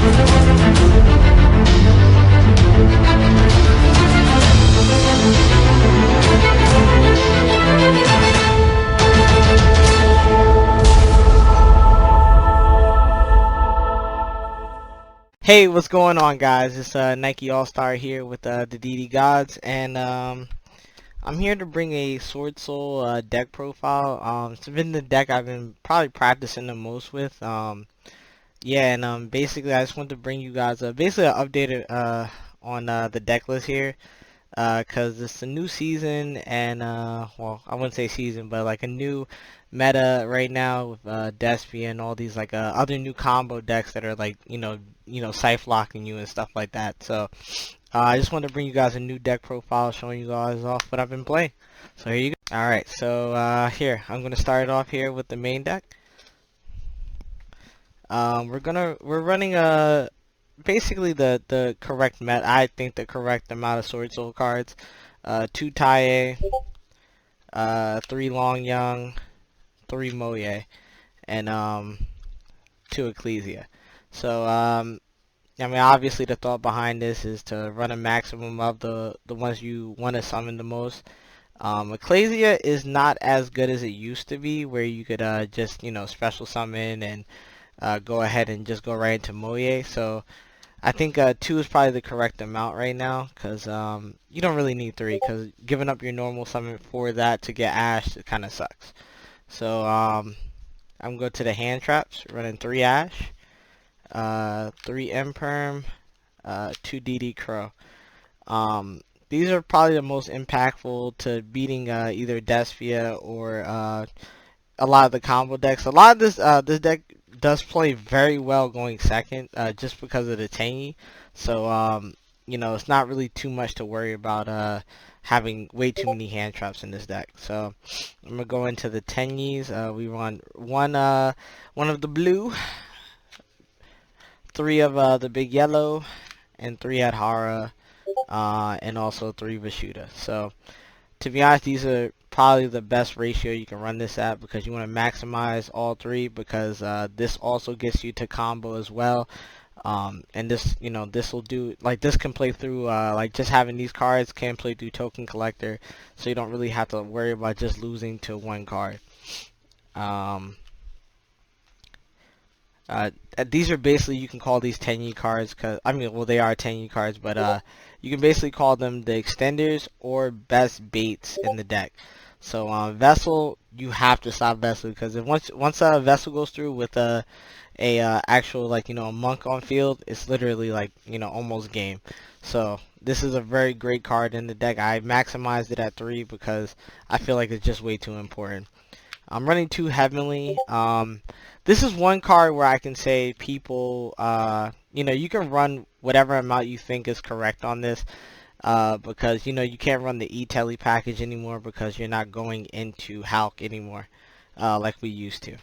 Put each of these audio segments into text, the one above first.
Hey, what's going on, guys? It's Nike All-Star here with the DD Gods, and I'm here to bring a Swordsoul deck profile. It's been the deck I've been probably practicing the most with. Yeah, and basically I just want to bring you guys basically an updated on the deck list here, cause it's a new season and well, I wouldn't say season, but like a new meta right now with Despia and all these like other new combo decks that are like scythe locking you and stuff like that. So I just want to bring you guys a new deck profile showing you guys off what I've been playing. So here you go. Alright, so here, I'm going to start it off here with the main deck. We're running basically the correct I think the correct amount of Sword Soul cards. 2 Tenyi, 3 Long Young, 3 Moye, and 2 Ecclesia. So I mean, obviously the thought behind this is to run a maximum of the ones you want to summon the most. Ecclesia is not as good as it used to be, where you could just special summon and go ahead and just go right into Moye. So I think 2 is probably the correct amount right now, because you don't really need 3, because giving up your normal summon for that to get Ash, it kind of sucks. So I'm going to the hand traps, running 3 Ash, 3 Imperm, 2 DD Crow. These are probably the most impactful to beating either Despia or a lot of the combo decks. A lot of this deck does play very well going second, just because of the Tenyi. So it's not really too much to worry about having way too many hand traps in this deck. So I'm gonna go into the Tenyis. We run one of the blue, 3 of the big yellow, and 3 Adhara, and also 3 Vishuddha. So to be honest, these are probably the best ratio you can run this at, because you want to maximize all 3, because this also gets you to combo as well. And this will do, like, this can play through, like, just having these cards can play through Token Collector, so you don't really have to worry about just losing to one card. These are basically, you can call these Tenyi cards, cause I mean, well, they are Tenyi cards, but you can basically call them the extenders or best baits in the deck. So Vessel, you have to stop Vessel, because if once a Vessel goes through with a actual, like, a monk on field, it's literally like almost game. So this is a very great card in the deck. I maximized it at 3 because I feel like it's just way too important. I'm running 2 Heavenly. This is one card where I can say people, you can run whatever amount you think is correct on this, because, you can't run the E-Telly package anymore, because you're not going into Hulk anymore, like we used to.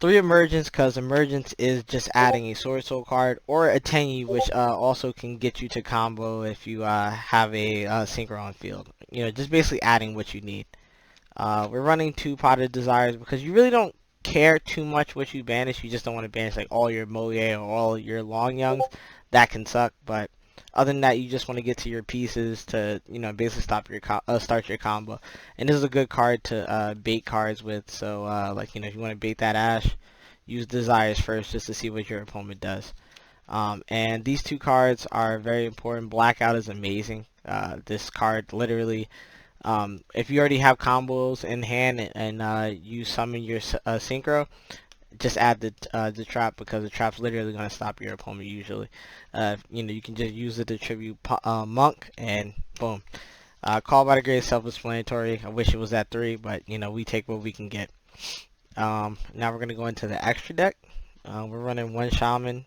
3 Emergence, because Emergence is just adding a Sword Soul card, or a Tenyi, which also can get you to combo if you have a Synchro on field. Just basically adding what you need. We're running 2 Potted Desires, because you really don't care too much what you banish. You just don't want to banish like all your Moye or all your Long Youngs. That can suck, but other than that, you just want to get to your pieces to basically start your combo. And this is a good card to bait cards with. So like if you want to bait that Ash, use Desires first just to see what your opponent does. And these 2 cards are very important. Blackout is amazing. This card literally, if you already have combos in hand and you summon your Synchro, just add the trap, because the trap's literally going to stop your opponent usually. You can just use it to tribute Monk, and boom. Call by the Grave, self-explanatory. I wish it was at 3, but we take what we can get. Now we're going to go into the extra deck. We're running 1 Shaman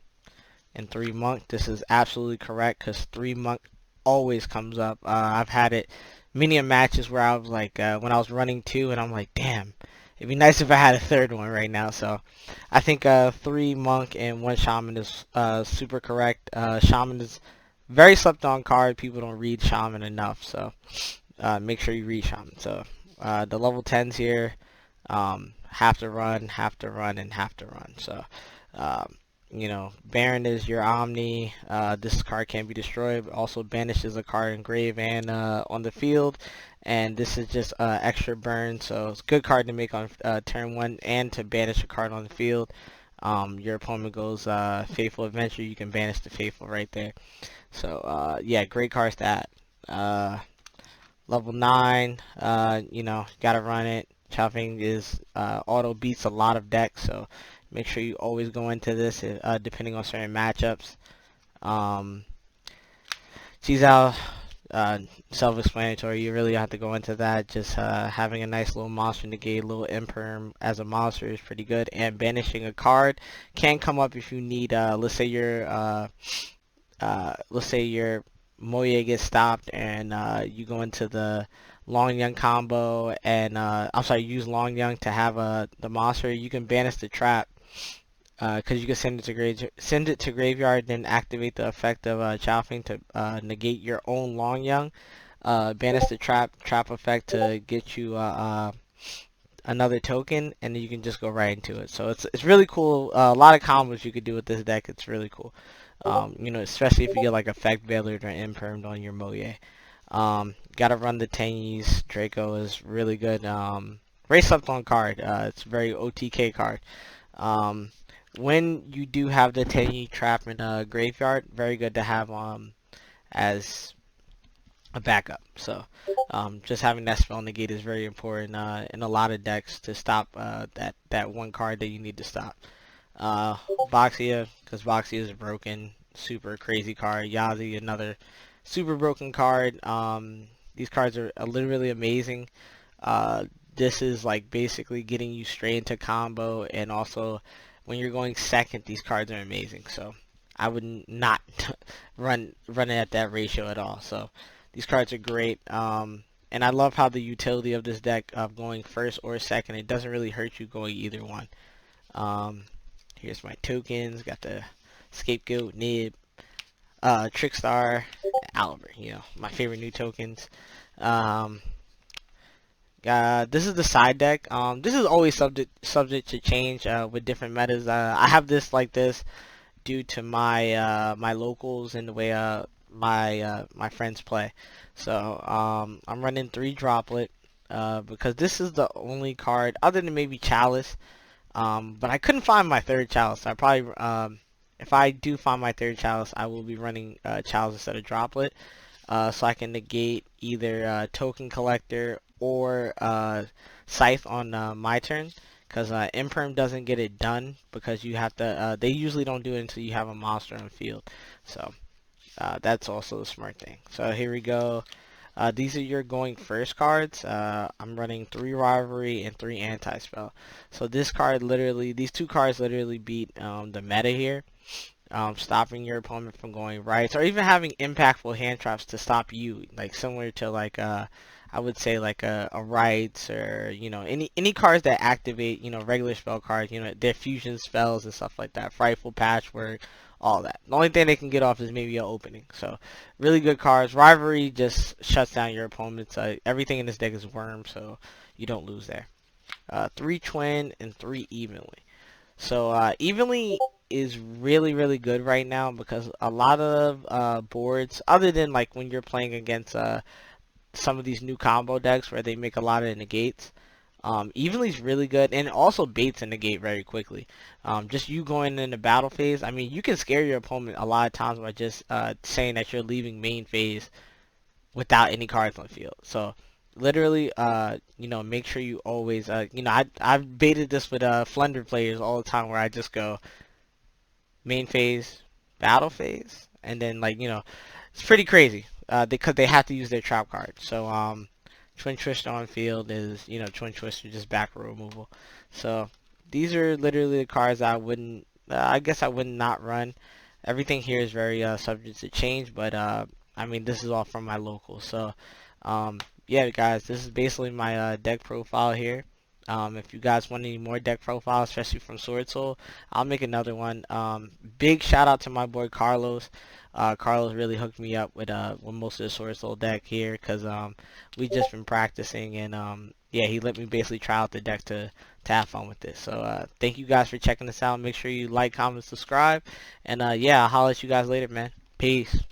and 3 Monk. This is absolutely correct, because 3 Monk always comes up. I've had it many matches where I was like, when I was running 2, and I'm like, damn, it'd be nice if I had a 3rd one right now. So I think 3 Monk and 1 Shaman is super correct. Shaman is very slept on card. People don't read Shaman enough, so make sure you read Shaman. So the level 10s here have to run, and have to run. So Baron is your Omni. This card can be destroyed. Also banishes a card in grave and on the field. And this is just extra burn, so it's a good card to make on turn 1 and to banish a card on the field. Your opponent goes Faithful Adventure, you can banish the Faithful right there. So yeah, great cards to add. Level 9, gotta run it. Chopping is auto beats a lot of decks, so make sure you always go into this depending on certain matchups. Cheese out, self-explanatory. You really have to go into that. Just having a nice little monster negate, a little imperm as a monster is pretty good. And banishing a card can come up if you need. Let's say your Moye gets stopped and you go into the Long Young combo and I'm sorry, use Long Young to have the monster. You can banish the trap because you can send it to graveyard, then activate the effect of Chowfing to negate your own Long Young. Banish the trap effect to get you another token, and then you can just go right into it. So it's really cool. A lot of combos you could do with this deck. It's really cool. Especially if you get like effect veilered or impermed on your Moye. Gotta run the Tenyis. Draco is really good. Very slept on card. It's a very OTK card. When you do have the Tenyi trap in a graveyard, very good to have as a backup. So just having that spell negate is very important in a lot of decks to stop that one card that you need to stop. Boxia, because Boxia is a broken, super crazy card. Yazi, another super broken card. These cards are literally amazing. This is like basically getting you straight into combo, and also when you're going second, these cards are amazing. So I would not run it at that ratio at all. So these cards are great. And I love how the utility of this deck of going first or second, it doesn't really hurt you going either one. Here's my tokens. Got the Scapegoat, Nib, Trickstar, Albert. My favorite new tokens. This is the side deck. This is always subject to change with different metas. I have this like this due to my my locals and the way my friends play. So I'm running 3 droplet because this is the only card other than maybe Chalice. But I couldn't find my 3rd Chalice. I probably if I do find my 3rd Chalice, I will be running Chalice instead of droplet. So I can negate either Token Collector or Scythe on my turn, because Imperm doesn't get it done because you have to. They usually don't do it until you have a monster on the field. So that's also a smart thing. So here we go. These are your going first cards. I'm running 3 Rivalry and 3 Anti-Spell. So these 2 cards literally beat the meta here. Stopping your opponent from going right, or even having impactful hand traps to stop you, like similar to like I would say like a rights, or any cards that activate regular spell cards, their fusion spells and stuff like that, frightful patchwork, all that. The only thing they can get off is maybe an opening. So really good cards. Rivalry just shuts down your opponents. Everything in this deck is worm, so you don't lose there. 3 twin and 3 evenly. So evenly is really good right now because a lot of boards, other than like when you're playing against some of these new combo decks where they make a lot of negates, evenly is really good, and it also baits a negate very quickly. Just you going in the battle phase, I mean, you can scare your opponent a lot of times by just saying that you're leaving main phase without any cards on the field. So literally, make sure you always, I've baited this with Flunder players all the time, where I just go main phase, battle phase, and then it's pretty crazy because they have to use their trap card. So Twin Twister on field is Twin Twister, just back row removal. So these are literally the cards I wouldn't, I guess I would not run. Everything here is very subject to change, but I mean, this is all from my local. So yeah, guys, this is basically my deck profile here. If you guys want any more deck profiles, especially from Swordsoul, I'll make another one. Big shout out to my boy Carlos. Carlos really hooked me up with most of the Swordsoul deck here, because we just been practicing, and yeah, he let me basically try out the deck to have fun with this. So thank you guys for checking this out. Make sure you like, comment, subscribe, and yeah, I'll holler at you guys later, man. Peace.